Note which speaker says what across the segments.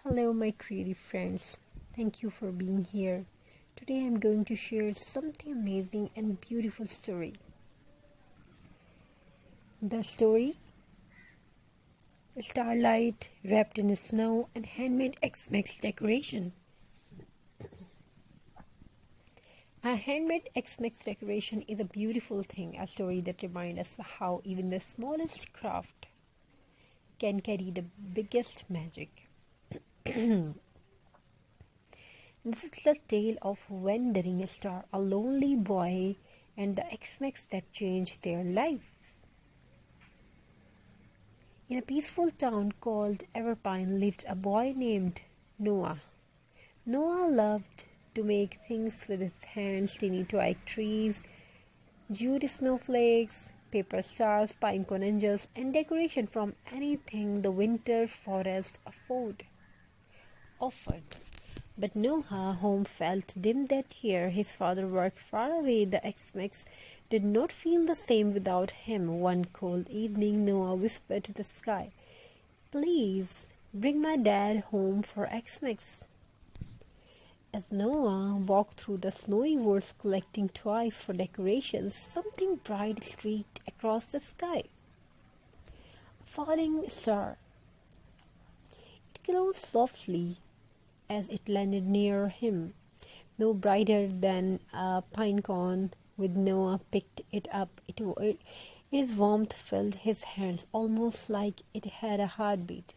Speaker 1: Hello, my creative friends. Thank you for being here. Today I'm going to share something amazing and beautiful story. The story Starlight wrapped in snow and handmade Xmas decoration. A handmade Xmas decoration is a beautiful thing, a story that reminds us how even the smallest craft can carry the biggest magic. This is the tale of wandering star, a lonely boy, and the Xmas that changed their lives. In a peaceful town called Everpine lived a boy named Noah. Noah loved to make things with his hands: teeny toy trees, jute snowflakes, paper stars, pine cone angels, and decoration from anything the winter forest offered. But Noah's home felt dim that year. His father worked far away. The Xmas did not feel the same without him. One cold evening, Noah whispered to the sky, "Please bring my dad home for Xmas." As Noah walked through the snowy woods collecting toys for decorations, something bright streaked across the sky. A falling star. It glowed softly as it landed near him, no brighter than a pine cone. When Noah picked it up, its warmth filled his hands almost like it had a heartbeat.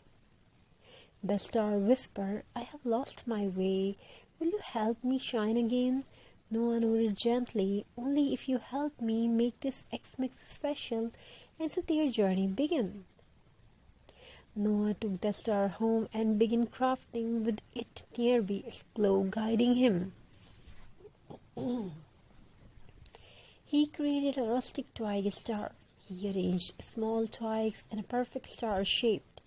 Speaker 1: The star whispered, "I have lost my way. Will you help me shine again?" Noah nodded gently. "Only if you help me make this Xmas special." And so their journey began. Noah took the star home and began crafting with it nearby, its glow guiding him. He created a rustic toy star. He arranged small twigs in a perfect star shape,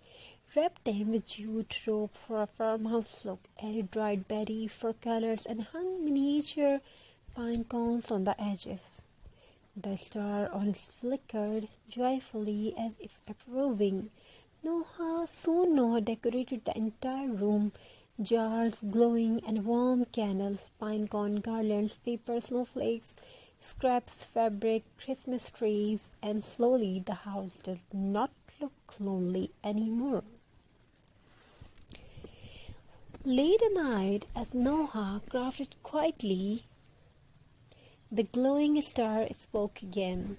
Speaker 1: wrapped them with jute rope for a farmhouse look, added dried berries for colors, and hung miniature pine cones on the edges. The star on it flickered joyfully as if approving. Noah decorated the entire room, jars glowing and warm candles, pine cone garlands, paper snowflakes, scraps, fabric, Christmas trees, and slowly the house did not look lonely anymore. Late at night, as Noah crafted quietly, the glowing star spoke again.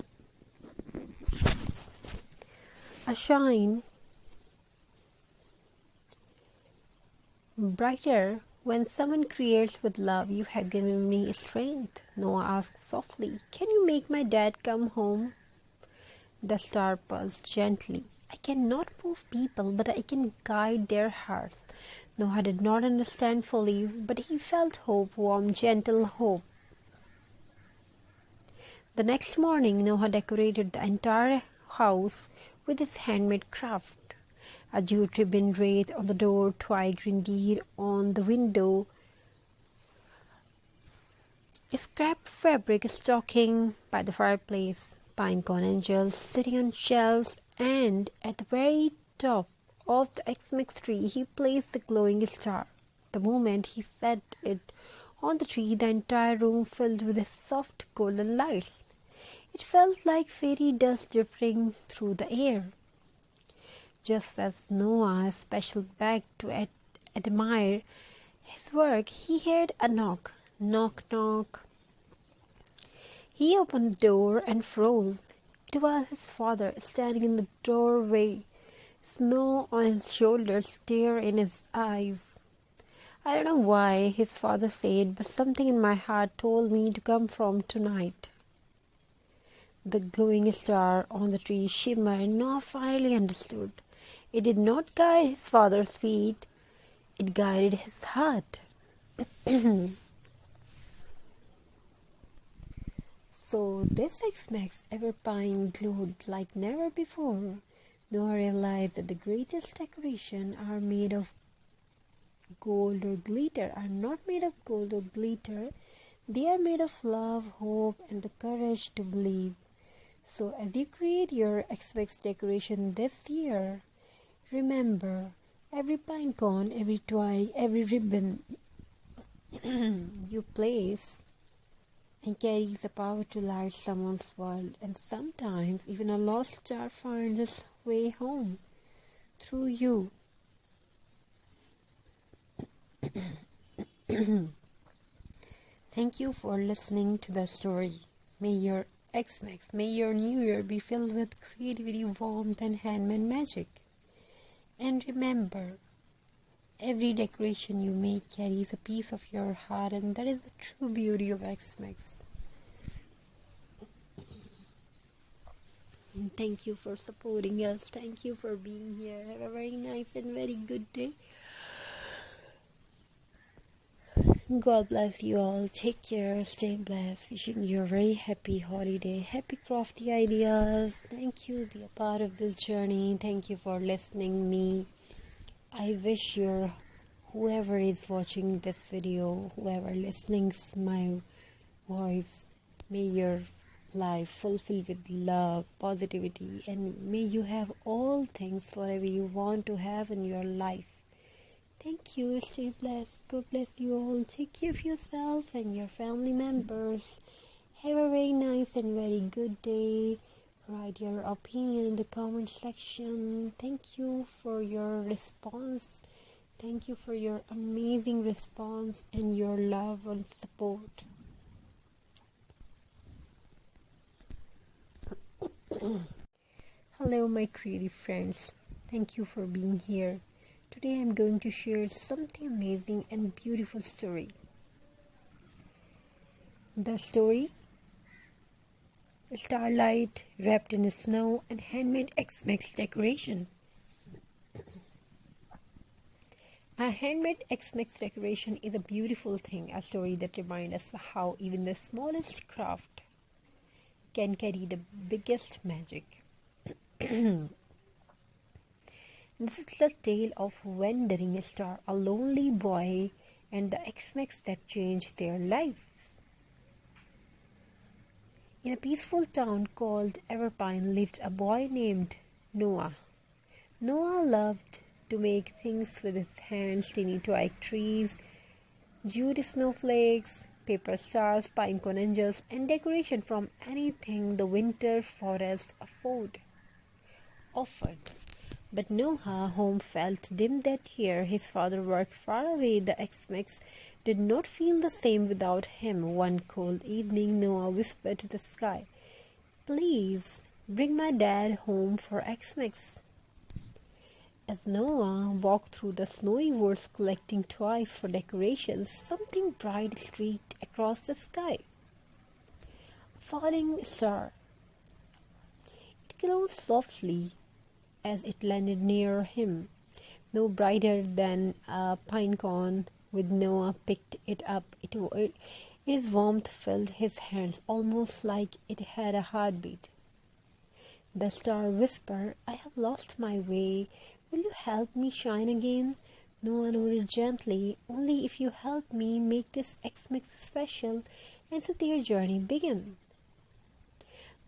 Speaker 1: A shine brighter. "When someone creates with love, you have given me strength," Noah asked softly. "Can you make my dad come home?" The star paused gently. "I cannot move people, but I can guide their hearts." Noah did not understand fully, but he felt hope, warm, gentle hope. The next morning, Noah decorated the entire house with his handmade craft. A jute ribbon wreath on the door, twig reindeer on the window, scrap fabric stocking by the fireplace, pine cone angels sitting on shelves, and at the very top of the Xmas tree he placed the glowing star. The moment he set it on the tree, the entire room filled with soft golden lights. It felt like fairy dust drifting through the air. Just as Noah special back to admire his work, he heard a knock. Knock, knock. He opened the door and froze. It was his father standing in the doorway, snow on his shoulders, tear in his eyes. "I don't know why," his father said, "but something in my heart told me to come from tonight." The glowing star on the tree shimmered. Noah finally understood. It did not guide his father's feet, it guided his heart. So this Xmas Everpine glowed like never before. Noah realized that the greatest decorations are made of gold or glitter, are not made of gold or glitter. They are made of love, hope, and the courage to believe. So as you create your Xmas decoration this year, remember, Every pine cone, every twig, every ribbon you place and carries the power to light someone's world, and sometimes even a lost star finds its way home through you. Thank you for listening to the story. May your Xmas, may your new year be filled with creativity, warmth, and handmade magic. And remember, every decoration you make carries a piece of your heart, and that is the true beauty of Xmas. And thank you for supporting us. Thank you for being here. Have a very nice and very good day. God bless you all. Take care. Stay blessed. Wishing you a very happy holiday. Happy crafty ideas. Thank you. Be a part of this journey. Thank you for listening me. I wish whoever is watching this video, whoever listening to my voice, may your life fulfilled with love, positivity, and may you have all things whatever you want to have in your life. Thank you. Stay blessed. God bless you all. Take care of yourself and your family members. Have a very nice and very good day. Write your opinion in the comment section. Thank you for your response. Thank you for your amazing response and your love and support. Hello, my creative friends. Thank you for being here. Today I'm going to share something amazing and beautiful story. The story: Starlight wrapped in snow and handmade Xmas decoration. A handmade Xmas decoration is a beautiful thing, a story that reminds us how even the smallest craft can carry the biggest magic. This is the tale of Wandering Star, a lonely boy, and the Xmas that changed their lives. In a peaceful town called Everpine lived a boy named Noah. Noah loved to make things with his hands: tiny twig trees, jute snowflakes, paper stars, pine cone angels, and decoration from anything the winter forest offered. But Noah's home felt dim that year. His father worked far away. The Xmas did not feel the same without him. One cold evening, Noah whispered to the sky, "Please bring my dad home for Xmas." As Noah walked through the snowy woods collecting twigs for decorations, something bright streaked across the sky. A falling star. It glowed softly as it landed near him, no brighter than a pine cone. With Noah picked it up, its warmth filled his hands almost like it had a heartbeat. The star whispered, "I have lost my way. Will you help me shine again?" Noah nodded gently. "Only if you help me make this Xmas special." And so their journey began.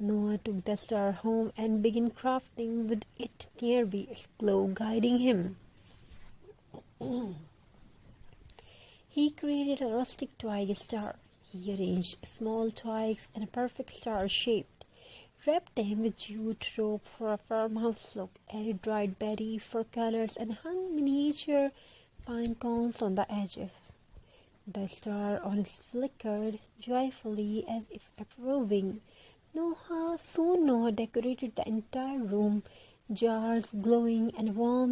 Speaker 1: Noah took the star home and began crafting with it nearby, its glow guiding him. He created a rustic twig star. He arranged small twigs in a perfect star shape, wrapped them with jute rope for a farmhouse look, added dried berries for colors, and hung miniature pine cones on the edges. The star on it flickered joyfully as if approving. Soon Noah decorated the entire room, jars glowing and warm